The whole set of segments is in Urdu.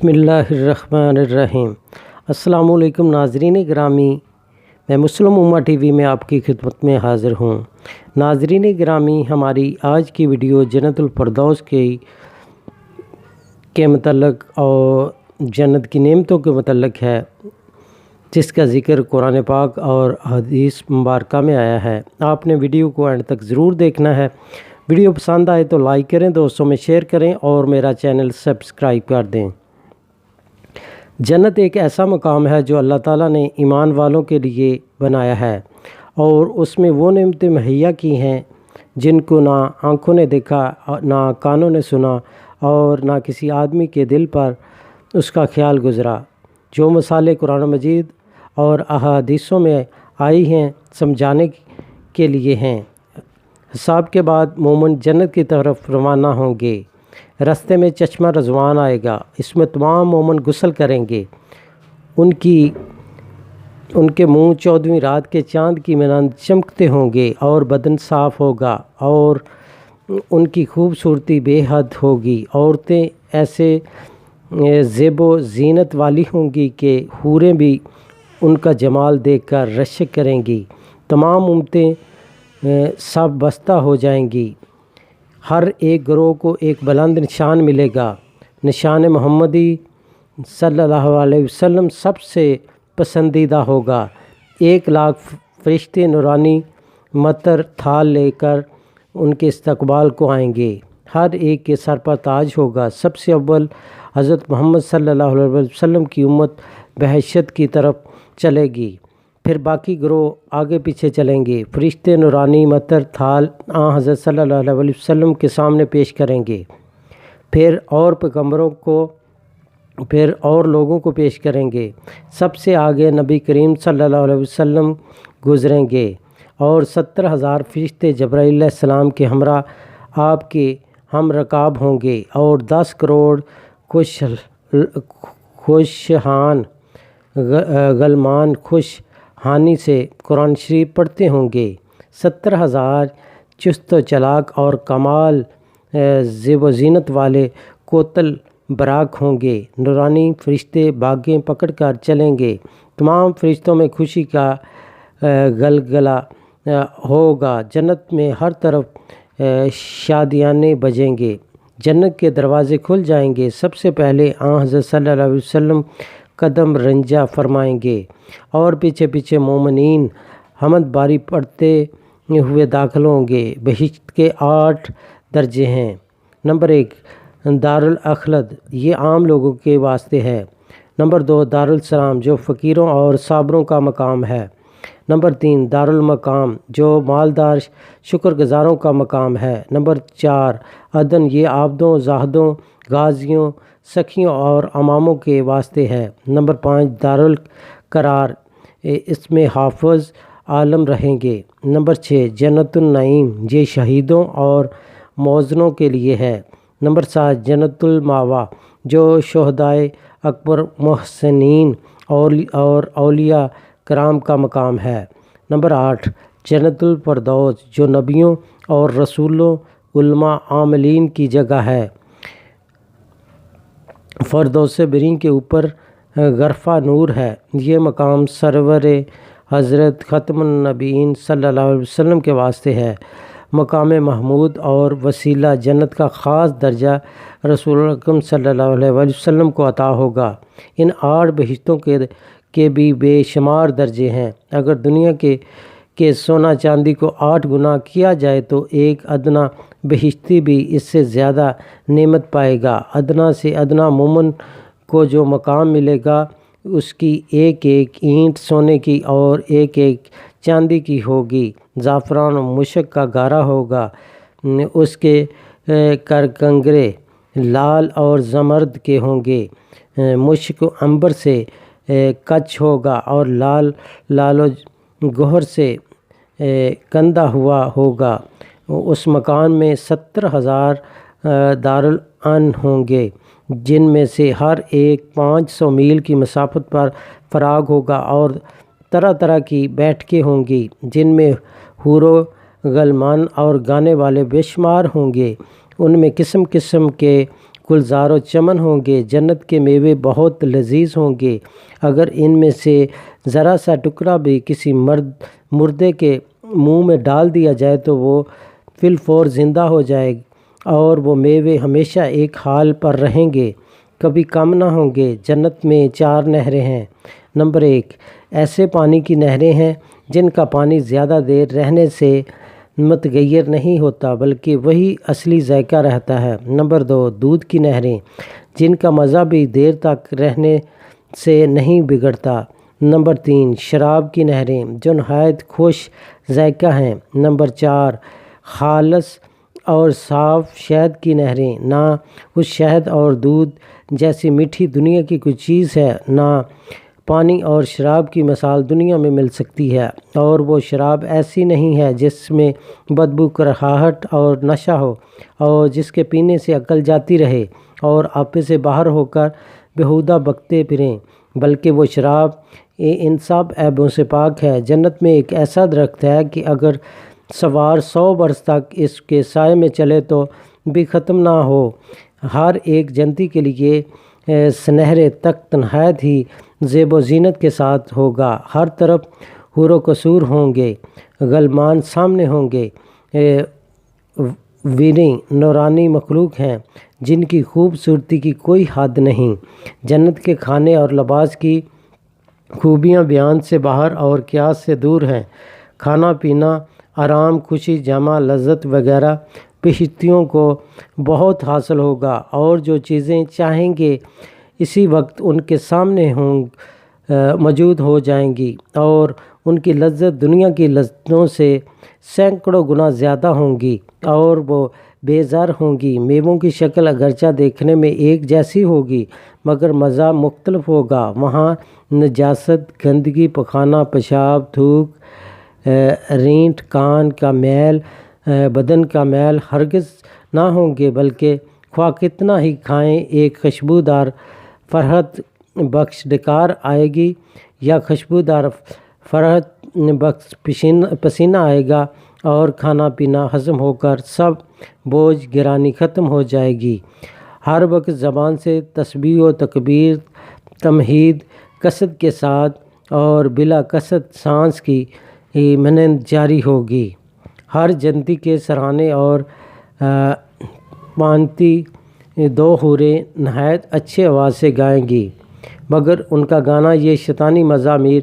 بسم اللہ الرحمن الرحیم۔ السلام علیکم ناظرین گرامی، میں مسلم امہ ٹی وی میں آپ کی خدمت میں حاضر ہوں۔ ناظرین گرامی، ہماری آج کی ویڈیو جنت الفردوس کے متعلق اور جنت کی نعمتوں کے متعلق ہے، جس کا ذکر قرآن پاک اور حدیث مبارکہ میں آیا ہے۔ آپ نے ویڈیو کو اینڈ تک ضرور دیکھنا ہے۔ ویڈیو پسند آئے تو لائک کریں، دوستوں میں شیئر کریں اور میرا چینل سبسکرائب کر دیں۔ جنت ایک ایسا مقام ہے جو اللہ تعالیٰ نے ایمان والوں کے لیے بنایا ہے، اور اس میں وہ نعمتیں مہیا کی ہیں جن کو نہ آنکھوں نے دیکھا، نہ کانوں نے سنا، اور نہ کسی آدمی کے دل پر اس کا خیال گزرا۔ جو مثالیں قرآن مجید اور احادیثوں میں آئی ہیں سمجھانے کے لیے ہیں۔ حساب کے بعد مومن جنت کی طرف روانہ ہوں گے۔ راستے میں چشمہ رضوان آئے گا، اس میں تمام مومن غسل کریں گے۔ ان کے منہ 14ویں رات کے چاند کی مانند چمکتے ہوں گے، اور بدن صاف ہوگا، اور ان کی خوبصورتی بے حد ہوگی۔ عورتیں ایسے زیب و زینت والی ہوں گی کہ حوریں بھی ان کا جمال دیکھ کر رشک کریں گی۔ تمام امتیں سب بستہ ہو جائیں گی۔ ہر ایک گروہ کو ایک بلند نشان ملے گا۔ نشان محمدی صلی اللہ علیہ وسلم سب سے پسندیدہ ہوگا۔ 1,00,000 فرشتے نورانی مطر تھال لے کر ان کے استقبال کو آئیں گے۔ ہر ایک کے سر پر تاج ہوگا۔ سب سے اول حضرت محمد صلی اللہ علیہ وسلم کی امت بہشت کی طرف چلے گی، پھر باقی گروہ آگے پیچھے چلیں گے۔ فرشتے نورانی مطر تھال حضرت صلی اللہ علیہ وسلم کے سامنے پیش کریں گے، پھر اور پیغمبروں کو، پھر اور لوگوں کو پیش کریں گے۔ سب سے آگے نبی کریم صلی اللہ علیہ وسلم گزریں گے، اور 70,000 فرشتے جبرائیل علیہ السلام کے ہمراہ آپ کے ہم رکاب ہوں گے، اور 10 کروڑ خوشحان غلمان خوشحانی سے قرآن شریف پڑھتے ہوں گے۔ 70,000 چست و چلاک اور کمال زیب و زینت والے کوتل براق ہوں گے۔ نورانی فرشتے باگیں پکڑ کر چلیں گے۔ تمام فرشتوں میں خوشی کا گلگلہ ہوگا۔ جنت میں ہر طرف شادیانے بجیں گے۔ جنت کے دروازے کھل جائیں گے۔ سب سے پہلے حضرت صلی اللہ علیہ وسلم قدم رنجہ فرمائیں گے، اور پیچھے پیچھے مومنین حمد باری پڑھتے ہوئے داخل ہوں گے۔ بہشت کے 8 درجے ہیں۔ نمبر 1 دارالخلد، یہ عام لوگوں کے واسطے ہے۔ نمبر 2 دارالسلام، جو فقیروں اور صابروں کا مقام ہے۔ نمبر 3 دارالمقام، جو مالدار شکر گزاروں کا مقام ہے۔ نمبر 4 عدن، یہ عابدوں، زاہدوں، غازیوں، سخیوں اور اماموں کے واسطے ہے۔ نمبر 5 دارالقرار، اس میں حافظ عالم رہیں گے۔ نمبر 6 جنت النعیم، یہ شہیدوں اور موذنوں کے لیے ہے۔ نمبر 7 جنت الماوا، جو شہدائے اکبر، محسنین اور اولیاء کرام کا مقام ہے۔ نمبر 8 جنت الفردوس، جو نبیوں اور رسولوں، علماء، عاملین کی جگہ ہے۔ فردوس برین کے اوپر غرفہ نور ہے۔ یہ مقام سرور حضرت ختم النبیین صلی اللہ علیہ وسلم کے واسطے ہے۔ مقام محمود اور وسیلہ، جنت کا خاص درجہ رسول اکرم صلی اللہ علیہ وسلم کو عطا ہوگا۔ ان 8 بہشتوں کے بھی بے شمار درجے ہیں۔ اگر دنیا کے سونا چاندی کو 8 گنا کیا جائے تو ایک ادنا بہشتی بھی اس سے زیادہ نعمت پائے گا۔ ادنا سے ادنا مومن کو جو مقام ملے گا، اس کی ایک ایک اینٹ سونے کی اور ایک ایک چاندی کی ہوگی۔ زعفران و مشک کا گارا ہوگا، اس کے کرکنگرے لال اور زمرد کے ہوں گے۔ مشک عنبر سے کچ ہوگا، اور لال و گوہر سے کندہ ہوا ہوگا۔ اس مکان میں 70,000 دارالعن ہوں گے، جن میں سے ہر ایک 500 میل کی مسافت پر فراغ ہوگا، اور طرح طرح کی بیٹھکیں ہوں گی، جن میں حور و غلمان اور گانے والے بے شمار ہوں گے۔ ان میں قسم قسم کے گلزار و چمن ہوں گے۔ جنت کے میوے بہت لذیذ ہوں گے، اگر ان میں سے ذرا سا ٹکڑا بھی کسی مردے کے منہ میں ڈال دیا جائے تو وہ فی الفور زندہ ہو جائے اور وہ میوے ہمیشہ ایک حال پر رہیں گے، کبھی کم نہ ہوں گے۔ جنت میں 4 نہریں ہیں۔ نمبر 1، ایسے پانی کی نہریں ہیں جن کا پانی زیادہ دیر رہنے سے متغیر نہیں ہوتا بلکہ وہی اصلی ذائقہ رہتا ہے۔ نمبر 2، دودھ کی نہریں جن کا مزہ بھی دیر تک رہنے سے نہیں بگڑتا۔ نمبر 3، شراب کی نہریں جو نہایت خوش ذائقہ ہیں۔ نمبر 4، خالص اور صاف شہد کی نہریں، نہ اس شہد اور دودھ جیسی میٹھی دنیا کی کوئی چیز ہے، نہ پانی اور شراب کی مثال دنیا میں مل سکتی ہے، اور وہ شراب ایسی نہیں ہے جس میں بدبو، کراہٹ اور نشہ ہو، اور جس کے پینے سے عقل جاتی رہے اور آپے سے باہر ہو کر بیہودہ بکتے پھریں، بلکہ وہ شراب ان سب عیبوں سے پاک ہے۔ جنت میں ایک ایسا درخت ہے کہ اگر سوار 100 برس تک اس کے سائے میں چلے تو بھی ختم نہ ہو۔ ہر ایک جنتی کے لیے سنہرے تخت نہایت ہی زیب و زینت کے ساتھ ہوگا، ہر طرف حور و قصور ہوں گے، غلمان سامنے ہوں گے، ویریں نورانی مخلوق ہیں جن کی خوبصورتی کی کوئی حد نہیں۔ جنت کے کھانے اور لباس کی خوبیاں بیان سے باہر اور قیاس سے دور ہیں۔ کھانا پینا، آرام، خوشی، جامہ، لذت وغیرہ بہشتیوں کو بہت حاصل ہوگا، اور جو چیزیں چاہیں گے اسی وقت ان کے سامنے موجود ہو جائیں گی، اور ان کی لذت دنیا کی لذتوں سے سینکڑوں گنا زیادہ ہوں گی، اور وہ بے زر ہوں گی۔ میووں کی شکل اگرچہ دیکھنے میں ایک جیسی ہوگی مگر مزہ مختلف ہوگا۔ وہاں نجاست، گندگی، پخانہ، پیشاب، تھوک، رینٹ، کان کا میل، بدن کا میل ہرگز نہ ہوں گے، بلکہ خواہ کتنا ہی کھائیں ایک خوشبودار فرحت بخش ڈکار آئے گی، یا خوشبودار فرحت بخش پسینہ آئے گا، اور کھانا پینا ہضم ہو کر سب بوجھ گرانی ختم ہو جائے گی۔ ہر وقت زبان سے تسبیح و تکبیر، تمہید کثرت کے ساتھ اور بلا کثرت سانس کی مانند جاری ہوگی۔ ہر جنتی کے سرانے اور پانتی 2 حوریں نہایت اچھے آواز سے گائیں گی، مگر ان کا گانا یہ شیطانی مزامیر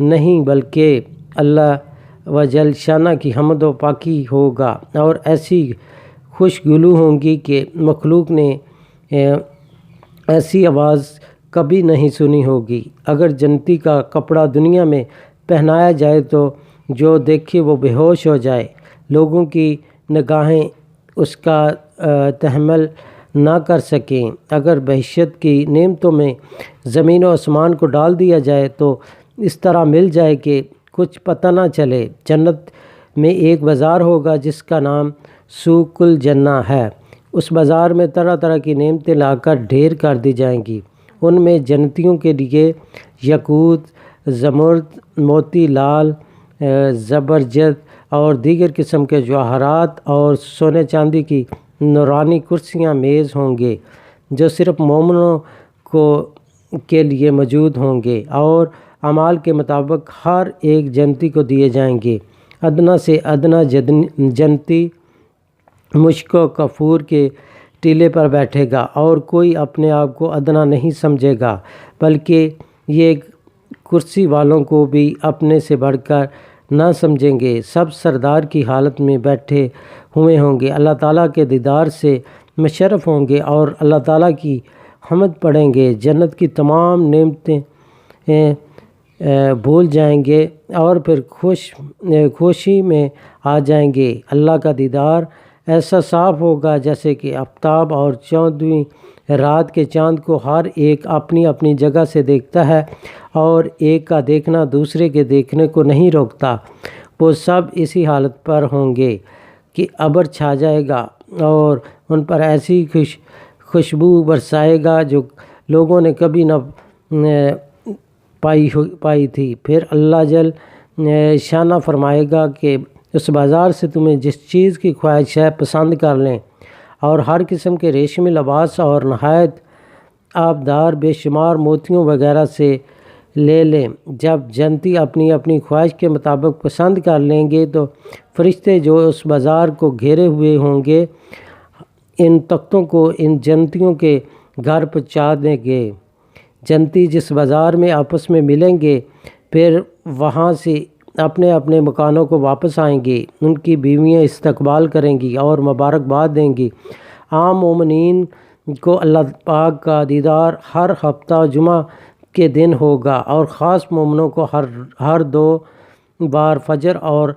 نہیں بلکہ اللہ و جل شانہ کی حمد و پاکی ہوگا، اور ایسی خوش گلو ہوں گی کہ مخلوق نے ایسی آواز کبھی نہیں سنی ہوگی۔ اگر جنتی کا کپڑا دنیا میں پہنایا جائے تو جو دیکھے وہ بے ہوش ہو جائے، لوگوں کی نگاہیں اس کا تحمل نہ کر سکیں۔ اگر بہشت کی نعمتوں میں زمین و آسمان کو ڈال دیا جائے تو اس طرح مل جائے کہ کچھ پتہ نہ چلے۔ جنت میں ایک بازار ہوگا جس کا نام سوق الجنہ ہے۔ اس بازار میں طرح طرح کی نعمتیں لا کر ڈھیر کر دی جائیں گی۔ ان میں جنتیوں کے لیے یاقوت، زمرد، موتی لال، زبرجد اور دیگر قسم کے جواہرات اور سونے چاندی کی نورانی کرسیاں میز ہوں گے، جو صرف مومنوں کے لیے موجود ہوں گے، اور اعمال کے مطابق ہر ایک جنتی کو دیے جائیں گے۔ ادنا سے ادنا جنتی مشک و کافور کے ٹیلے پر بیٹھے گا، اور کوئی اپنے آپ کو ادنا نہیں سمجھے گا، بلکہ یہ کرسی والوں کو بھی اپنے سے بڑھ کر نہ سمجھیں گے۔ سب سردار کی حالت میں بیٹھے ہوئے ہوں گے، اللہ تعالیٰ کے دیدار سے مشرف ہوں گے اور اللہ تعالیٰ کی حمد پڑھیں گے۔ جنت کی تمام نعمتیں بھول جائیں گے اور پھر خوشی میں آ جائیں گے۔ اللہ کا دیدار ایسا صاف ہوگا جیسے کہ آفتاب اور 14ویں رات کے چاند کو ہر ایک اپنی اپنی جگہ سے دیکھتا ہے، اور ایک کا دیکھنا دوسرے کے دیکھنے کو نہیں روکتا۔ وہ سب اسی حالت پر ہوں گے کہ ابر چھا جائے گا اور ان پر ایسی خوشبو برسائے گا جو لوگوں نے کبھی نہ پائی تھی۔ پھر اللہ جل شانہ فرمائے گا کہ اس بازار سے تمہیں جس چیز کی خواہش ہے پسند کر لیں۔ اور ہر قسم کے ریشمی لباس اور نہایت آبدار بے شمار موتیوں وغیرہ سے لے لیں۔ جب جنتی اپنی اپنی خواہش کے مطابق پسند کر لیں گے تو فرشتے جو اس بازار کو گھیرے ہوئے ہوں گے ان تختوں کو ان جنتیوں کے گھر پہنچا دیں گے۔ جنتی جس بازار میں آپس میں ملیں گے پھر وہاں سے اپنے اپنے مکانوں کو واپس آئیں گے۔ ان کی بیویاں استقبال کریں گی اور مبارکباد دیں گی۔ عام مومنین کو اللہ پاک کا دیدار ہر ہفتہ جمعہ کے دن ہوگا اور خاص مومنوں کو ہر 2 بار فجر اور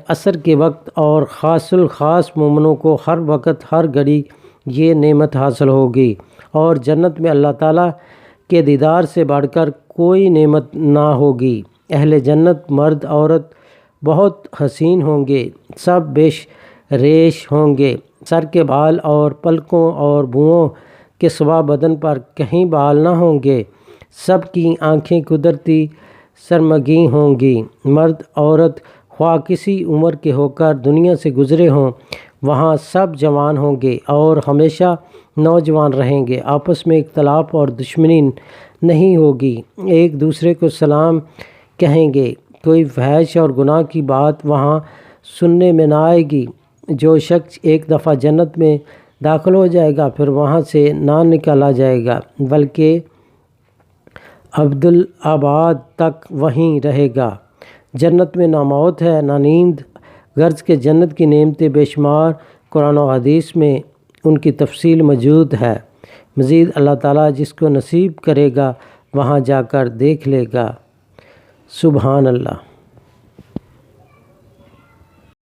عصر کے وقت، اور خاص الخاص مومنوں کو ہر وقت ہر گھڑی یہ نعمت حاصل ہوگی۔ اور جنت میں اللہ تعالیٰ کے دیدار سے بڑھ کر کوئی نعمت نہ ہوگی۔ اہل جنت مرد عورت بہت حسین ہوں گے، سب بیش ریش ہوں گے، سر کے بال اور پلکوں اور بوؤں کے سوا بدن پر کہیں بال نہ ہوں گے، سب کی آنکھیں قدرتی سرمگی ہوں گی۔ مرد عورت خواہ کسی عمر کے ہو کر دنیا سے گزرے ہوں، وہاں سب جوان ہوں گے اور ہمیشہ نوجوان رہیں گے۔ آپس میں اختلاف اور دشمنی نہیں ہوگی، ایک دوسرے کو سلام کہیں گے۔ کوئی فحش اور گناہ کی بات وہاں سننے میں نہ آئے گی۔ جو شخص ایک دفعہ جنت میں داخل ہو جائے گا پھر وہاں سے نہ نکالا جائے گا بلکہ ابدالآباد تک وہیں رہے گا۔ جنت میں نہ موت ہے نہ نیند، غرض کہ جنت کی نعمتیں بے شمار قرآن و حدیث میں ان کی تفصیل موجود ہے۔ مزید اللہ تعالیٰ جس کو نصیب کرے گا وہاں جا کر دیکھ لے گا۔ سبحان اللہ۔